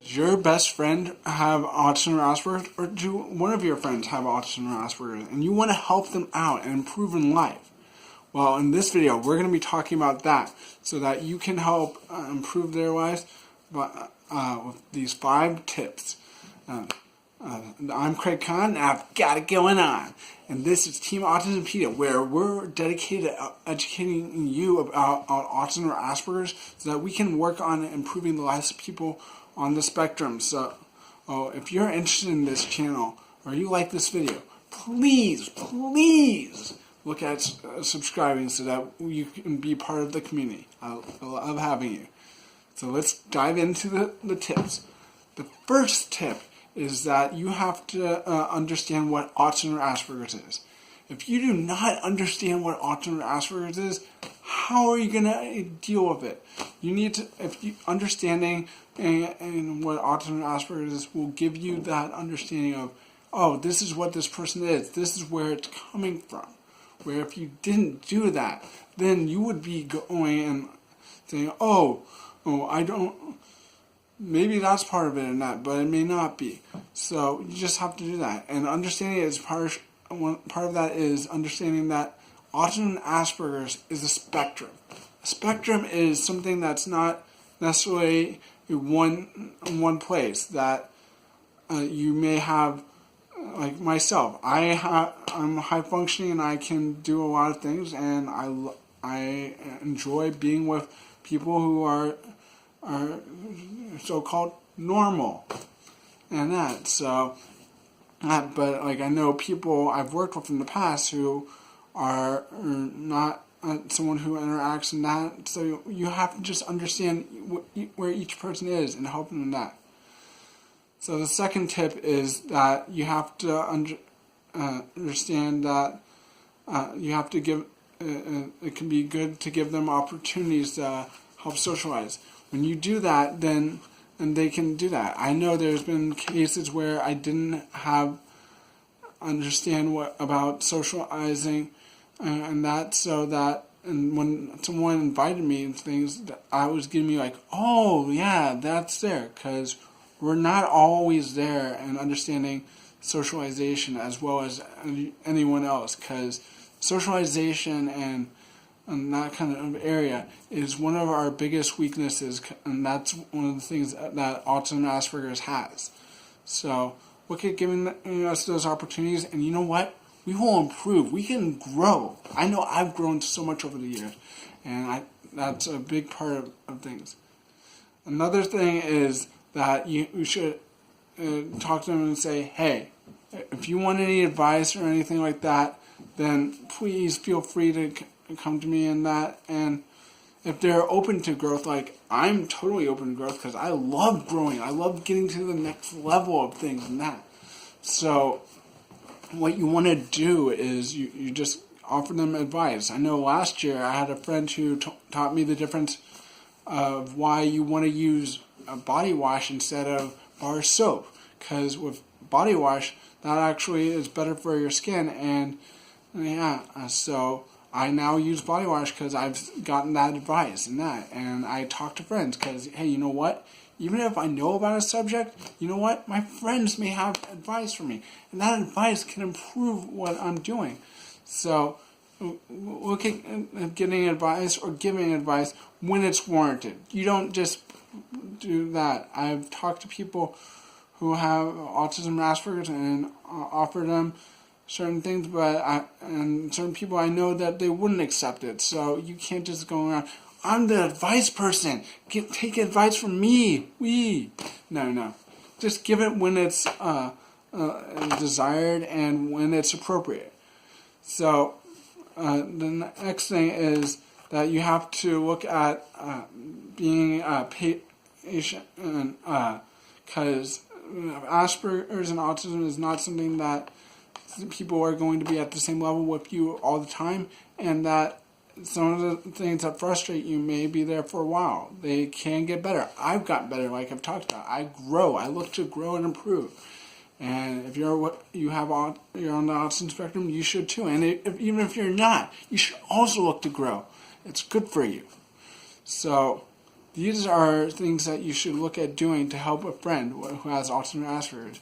Does your best friend have autism or Asperger's, or do one of your friends have autism or Asperger's, and you want to help them out and improve in life? Well, in this video, we're going to be talking about that so that you can help improve their lives with these 5 tips. I'm Craig Kohn, and I've got it going on. And this is Teamautismpedia, where we're dedicated to educating you about autism or Asperger's so that we can work on improving the lives of people on the spectrum. So, if you're interested in this channel or you like this video, please look at subscribing so that you can be part of the community. I love having you. So let's dive into the tips. The first tip is that you have to understand what autism or Asperger's is. If you do not understand what autism or Asperger's is, how are you going to deal with it? You need to, understanding and what autism or Asperger's is will give you that understanding of, oh, this is what this person is. This is where it's coming from. Where if you didn't do that, then you would be going and saying, oh, I don't, maybe that's part of it and that, but it may not be. So you just have to do that. And understanding it is part of that is understanding that autism and Asperger's is a spectrum. A spectrum is something that's not necessarily in one place. That you may have, like myself, I'm high functioning and I can do a lot of things, and I enjoy being with people who are so-called normal and that. So, but like I know people I've worked with in the past who are not someone who interacts in that. So you have to just understand where each person is and help them in that. So the second tip is that you have to understand that you have to give. It can be good to give them opportunities to help socialize. When you do that, then they can do that. I know there's been cases where I didn't understand about socializing and that, so that, and when someone invited me and things, I was giving me like, oh yeah, that's there, because we're not always there and understanding socialization as well as anyone else, because socialization and that kind of area is one of our biggest weaknesses, and that's one of the things that autism and Asperger's has. So look at giving us those opportunities, and you know what? We will improve. We can grow. I know I've grown so much over the years, and that's a big part of things. Another thing is that you should talk to them and say, hey, if you want any advice or anything like that, then please feel free to come to me in that. And if they're open to growth, like I'm totally open to growth because I love growing. I love getting to the next level of things and that. So what you want to do is you just offer them advice. I know last year I had a friend who taught me the difference of why you want to use a body wash instead of bar soap, because with body wash that actually is better for your skin. And yeah, so I now use body wash because I've gotten that advice and that. And I talk to friends because, hey, you know what? Even if I know about a subject, you know what? My friends may have advice for me. And that advice can improve what I'm doing. So look at getting advice or giving advice when it's warranted. You don't just do that. I've talked to people who have autism and Asperger's and offered them certain things, and certain people I know that they wouldn't accept it. So you can't just go around, I'm the advice person, take advice from me. No. Just give it when it's desired and when it's appropriate. So the next thing is that you have to look at being patient, because Asperger's and autism is not something that people are going to be at the same level with you all the time, and that some of the things that frustrate you may be there for a while. They can get better. I've gotten better, like I've talked about. I grow. I look to grow and improve. And if you're on the autism spectrum, you should too. And even if you're not, you should also look to grow. It's good for you. So these are things that you should look at doing to help a friend who has autism or Asperger's.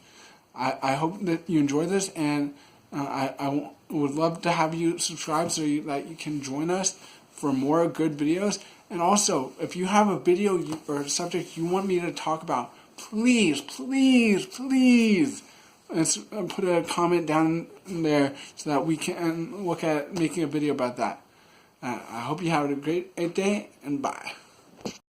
I hope that you enjoy this, and I would love to have you subscribe so that you can join us for more good videos. And also, if you have a video or a subject you want me to talk about, please, please, please, and put a comment down there so that we can look at making a video about that. I hope you have a great day, and bye.